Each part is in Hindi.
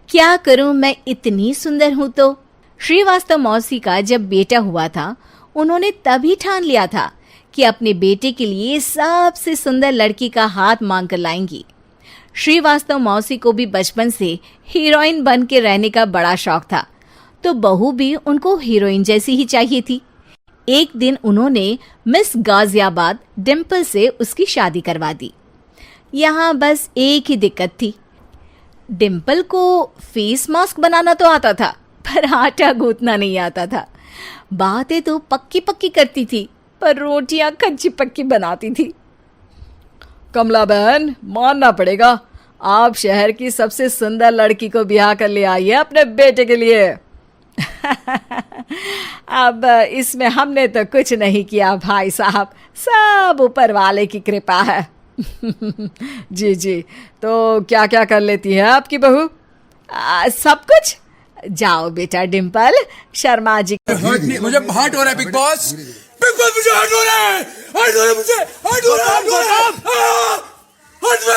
क्या करूं, मैं इतनी सुंदर हूं तो। श्रीवास्तव मौसी का जब बेटा हुआ था, उन्होंने तभी ठान लिया था कि अपने बेटे के लिए सबसे सुंदर लड़की का हाथ मांग कर लाएंगी। श्रीवास्तव मौसी को भी बचपन से हीरोइन बन के रहने का बड़ा शौक था, तो बहू भी उनको हीरोइन जैसी ही चाहिए थी। एक दिन उन्होंने मिस गाजियाबाद डिम्पल से उसकी शादी करवा दी। यहाँ बस एक ही दिक्कत थी, डिम्पल को फेस मास्क बनाना तो आता था, पर आटा गूंथना नहीं आता था। बातें तो पक्की पक्की करती थी, पर रोटियां कच्ची पक्की बनाती थी। कमला बहन, मानना पड़ेगा, आप शहर की सबसे सुंदर लड़की को ब्याह कर ले आई है अपने बेटे के लिए। अब इसमें हमने तो कुछ नहीं किया भाई साहब, सब ऊपर वाले की कृपा है। जी जी, तो क्या क्या कर लेती है आपकी बहू? सब कुछ। जाओ बेटा डिम्पल, शर्मा जी मुझे हर्ट हो रहा है बिग बॉस, मुझे हर्ट हो रहा है, हर्ट हो रहा है मुझे, हर्ट हो रहा है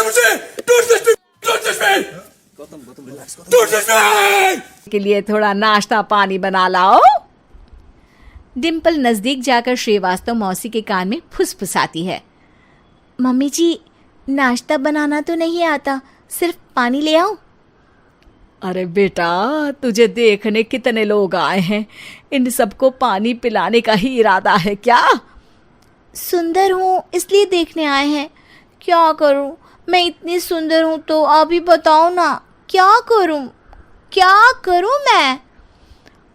मुझे, के लिए थोड़ा नाश्ता पानी बना लाओ। डिम्पल नजदीक जाकर श्रीवास्तव मौसी के कान में फुसफुसाती है। मम्मी जी, नाश्ता बनाना तो नहीं आता, सिर्फ पानी ले आओ। अरे बेटा, तुझे देखने कितने लोग आए हैं, इन सबको पानी पिलाने का ही इरादा है क्या? सुंदर हूँ इसलिए देखने आए हैं। क्या करूँ, मैं इतनी सुंदर हूँ तो आप ही बताओ ना, क्या करूँ, क्या करूँ मैं?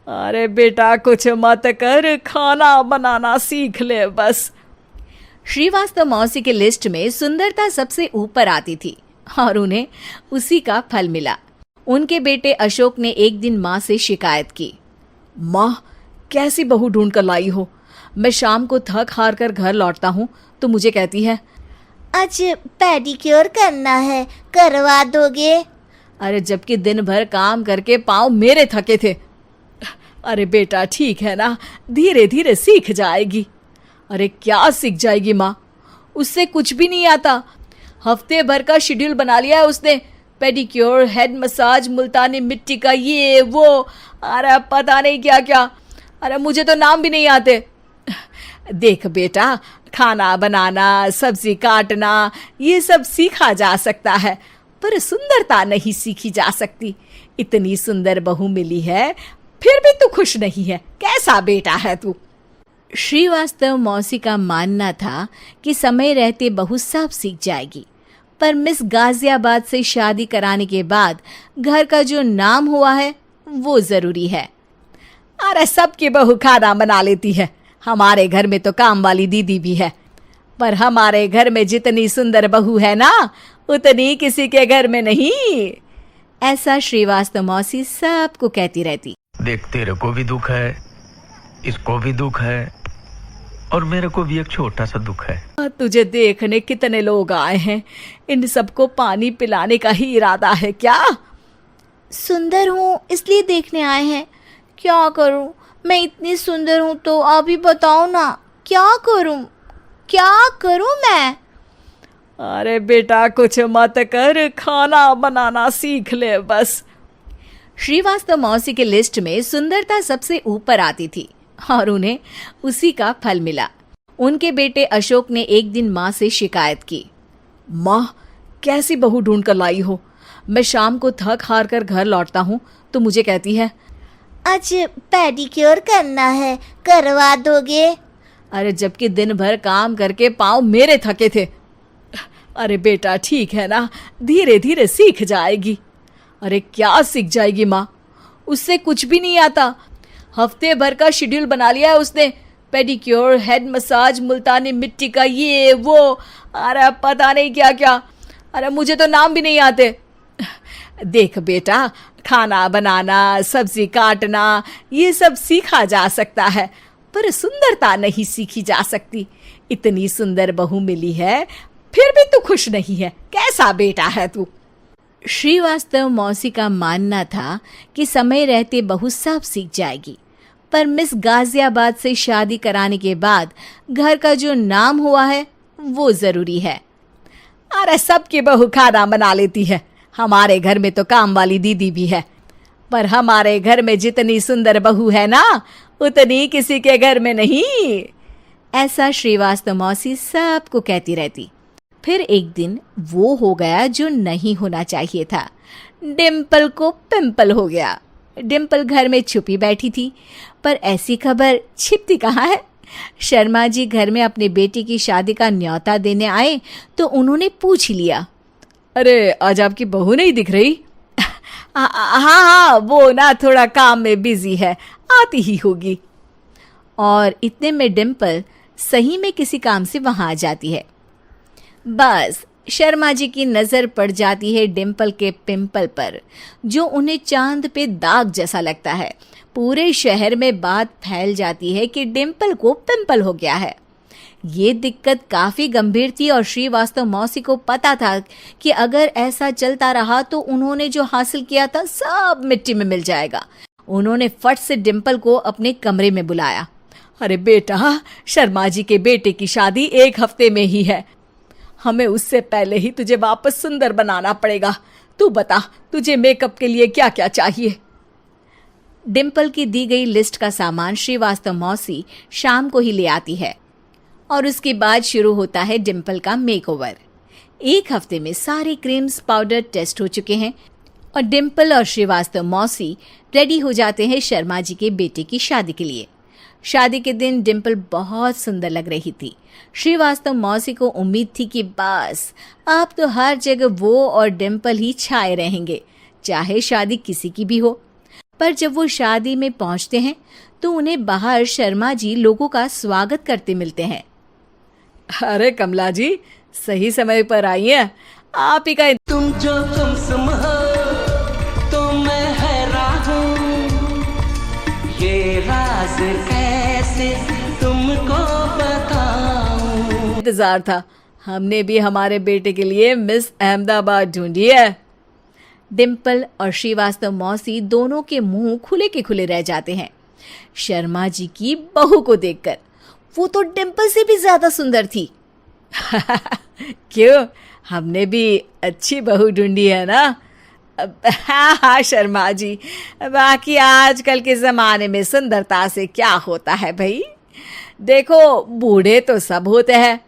अरे बेटा, कुछ मत कर, खाना बनाना सीख ले बस। श्रीवास्तव मौसी के लिस्ट में सुंदरता सबसे ऊपर आती थी और उन्हें उसी का फल मिला। उनके बेटे अशोक ने एक दिन माँ से शिकायत की। माँ, कैसी बहू ढूंढ कर लाई हो? मैं शाम को थक हार कर घर लौटता हूँ तो मुझे कहती है, आज पेडिक्योर करना है, करवा दोगे? अरे जबकि दिन भर काम करके पाँव मेरे थके थे। अरे बेटा ठीक है ना, धीरे धीरे सीख जाएगी। अरे क्या सीख जाएगी माँ, उससे कुछ भी नहीं आता। हफ्ते भर का शेड्यूल बना लिया है उसने, पेडिक्योर, हेड मसाज, मुल्तानी मिट्टी का ये वो, अरे पता नहीं क्या क्या। अरे मुझे तो नाम भी नहीं आते। देख बेटा, खाना बनाना, सब्जी काटना, ये सब सीखा जा सकता है, पर सुंदरता नहीं सीखी जा सकती। इतनी सुंदर बहू मिली है, फिर भी तू खुश नहीं है, कैसा बेटा है तू? श्रीवास्तव मौसी का मानना था कि समय रहते बहू सब सीख जाएगी, पर मिस गाजियाबाद से शादी कराने के बाद घर का जो नाम हुआ है वो जरूरी है। अरे सबकी बहू खाना बना लेती है, हमारे घर में तो काम वाली दीदी भी है, पर हमारे घर में जितनी सुंदर बहू है ना, उतनी किसी के घर में नहीं। ऐसा श्रीवास्तव मौसी सबको कहती रहती। देख, तेरे को भी दुख है, इसको भी दुख है, और मेरे को भी एक छोटा सा दुख है। तुझे देखने कितने लोग आए हैं, इन सबको पानी पिलाने का ही इरादा है क्या? सुंदर हूँ इसलिए देखने आए हैं। क्या करूँ, मैं इतनी सुंदर हूँ तो आप ही बताओ ना, क्या करूँ, क्या करूँ मैं? अरे बेटा, कुछ मत कर, खाना बनाना सीख ले बस। श्रीवास्तव मौसी के लिस्ट में सुंदरता सबसे ऊपर आती थी और उन्हें उसी का फल मिला। उनके बेटे अशोक ने एक दिन माँ से शिकायत की। माँ, कैसी बहू ढूंढ कर लाई हो? मैं शाम को थक हार कर घर लौटता हूँ तो मुझे कहती है, आज पेडिक्योर करना है, करवा दोगे? अरे जबकि दिन भर काम करके पाँव मेरे थके थे। अरे बेटा ठीक है ना, धीरे धीरे सीख जाएगी। अरे क्या सीख जाएगी माँ, उससे कुछ भी नहीं आता। हफ्ते भर का शेड्यूल बना लिया है उसने, पेडिक्योर, हेड मसाज, मुल्तानी मिट्टी का ये वो, अरे पता नहीं क्या क्या। अरे मुझे तो नाम भी नहीं आते। देख बेटा, खाना बनाना, सब्जी काटना, ये सब सीखा जा सकता है, पर सुंदरता नहीं सीखी जा सकती। इतनी सुंदर बहू मिली है, फिर भी तू खुश नहीं है, कैसा बेटा है तू? श्रीवास्तव मौसी का मानना था कि समय रहते बहू सब सीख जाएगी, पर मिस गाजियाबाद से शादी कराने के बाद घर का जो नाम हुआ है वो जरूरी है। अरे सबकी बहू खाना बना लेती है, हमारे घर में तो काम वाली दीदी भी है, पर हमारे घर में जितनी सुंदर बहू है ना, उतनी किसी के घर में नहीं। ऐसा श्रीवास्तव मौसी सबको कहती रहती। फिर एक दिन वो हो गया जो नहीं होना चाहिए था। डिम्पल को पिंपल हो गया। डिम्पल घर में छुपी बैठी थी, पर ऐसी खबर छिपती कहाँ है। शर्मा जी घर में अपने बेटे की शादी का न्योता देने आए तो उन्होंने पूछ लिया, अरे आज आपकी बहू नहीं दिख रही? हाँ, वो ना थोड़ा काम में बिजी है, आती ही होगी। और इतने में डिम्पल सही में किसी काम से वहां आ जाती है। बस शर्मा जी की नजर पड़ जाती है डिम्पल के पिंपल पर, जो उन्हें चांद पे दाग जैसा लगता है। पूरे शहर में बात फैल जाती है कि डिम्पल को पिंपल हो गया है। ये दिक्कत काफी गंभीर थी और श्रीवास्तव मौसी को पता था कि अगर ऐसा चलता रहा तो उन्होंने जो हासिल किया था सब मिट्टी में मिल जाएगा। उन्होंने फट से डिम्पल को अपने कमरे में बुलाया। अरे बेटा, शर्मा जी के बेटे की शादी 1 हफ्ते में ही है। हमें उससे पहले ही तुझे वापस सुंदर बनाना पड़ेगा। तू बता, तुझे मेकअप के लिए क्या क्या चाहिए? डिम्पल की दी गई लिस्ट का सामान श्रीवास्तव मौसी शाम को ही ले आती है और उसके बाद शुरू होता है डिम्पल का मेकओवर। 1 हफ्ते में सारे क्रीम्स पाउडर टेस्ट हो चुके हैं और डिम्पल और श्रीवास्तव मौसी रेडी हो जाते हैं शर्मा जी के बेटे की शादी के लिए। शादी के दिन डिम्पल बहुत सुंदर लग रही थी। श्रीवास्तव मौसी को उम्मीद थी कि बस अब तो हर जगह वो और डिम्पल ही छाए रहेंगे, चाहे शादी किसी की भी हो। पर जब वो शादी में पहुंचते हैं तो उन्हें बाहर शर्मा जी लोगों का स्वागत करते मिलते हैं। अरे कमला जी, सही समय पर आई है। आप ही का तुम जो गुमसुम हो तो मैं हैरान हूँ, ये राज कैसे तुमको बताऊं। इंतजार था। हमने भी हमारे बेटे के लिए मिस अहमदाबाद ढूंढी है। डिम्पल और श्रीवास्तव मौसी दोनों के मुंह खुले के खुले रह जाते हैं शर्मा जी की बहू को देखकर। वो तो डिम्पल से भी ज्यादा सुंदर थी। क्यों, हमने भी अच्छी बहू ढूंढी है ना? हाँ शर्मा जी, बाकी आजकल के जमाने में सुंदरता से क्या होता है भाई। देखो, बूढ़े तो सब होते हैं।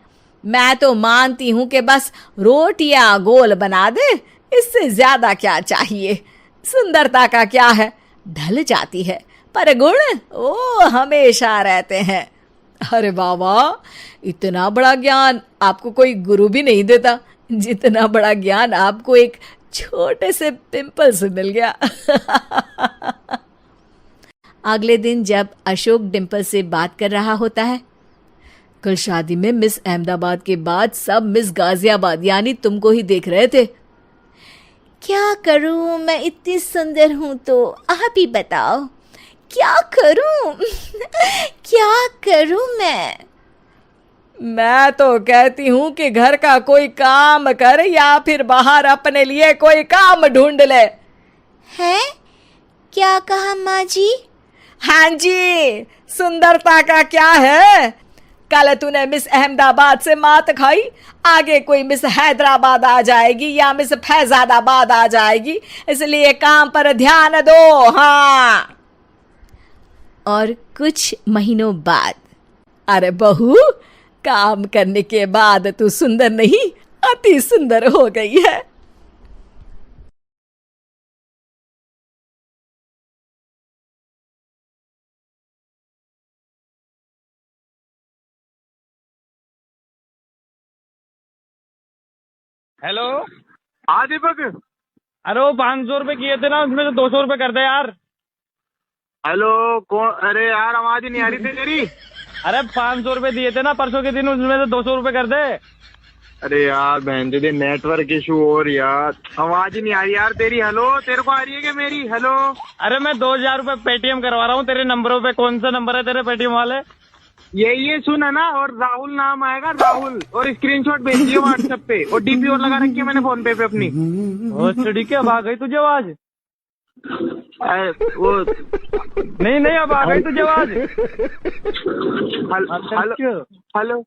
मैं तो मानती हूँ कि बस रोटियां गोल बना दे, इससे ज्यादा क्या चाहिए। सुंदरता का क्या है, ढल जाती है, पर गुण वो हमेशा रहते हैं। अरे बाबा, इतना बड़ा ज्ञान आपको कोई गुरु भी नहीं देता जितना बड़ा ज्ञान आपको एक छोटे से पिंपल से मिल गया। अगले दिन जब अशोक डिम्पल से बात कर रहा होता है, कल शादी में मिस अहमदाबाद के बाद सब मिस गाजियाबाद यानी तुमको ही देख रहे थे। क्या करूं, मैं इतनी सुंदर हूं तो आप ही बताओ क्या करूं। क्या करूं मैं तो कहती हूं कि घर का कोई काम कर या फिर बाहर अपने लिए कोई काम ढूंढ ले। है क्या कहा माँ जी? हाँ जी, सुंदरता का क्या है। कल तूने मिस अहमदाबाद से मात खाई, आगे कोई मिस हैदराबाद आ जाएगी या मिस फैजादाबाद आ जाएगी, इसलिए काम पर ध्यान दो। हाँ। और कुछ महीनों बाद, अरे बहू, काम करने के बाद तू सुंदर नहीं, अति सुंदर हो गई है। हेलो। हाँ दीपक। अरे वो 500 रुपए किए थे ना, उसमें से 200 रुपए कर दे यार। हेलो कौन? अरे यार आवाज ही नहीं आ रही थी तेरी। अरे 500 रुपए दिए थे ना परसों के दिन, उसमें से 200 रुपए कर दे। अरे यार बहन दीदी, नेटवर्क इशू और यार आवाज ही नहीं आ रही यार तेरी। हेलो, तेरे को आ रही है क्या मेरी? हेलो। अरे मैं 2000 रुपए पेटीएम करवा रहा हूँ तेरे नंबरों पे। कौन सा नंबर है तेरे पेटीएम वाले? ये सुन है ना, और राहुल नाम आएगा, राहुल, और स्क्रीनशॉट भेज दिए व्हाट्सएप पे, और डीपी और लगा रखी है मैंने फोन पे अपनी। ठीक है, अब आ गई तुझे आवाज? वो नहीं अब आ गई तुझे आवाज। Hello hello.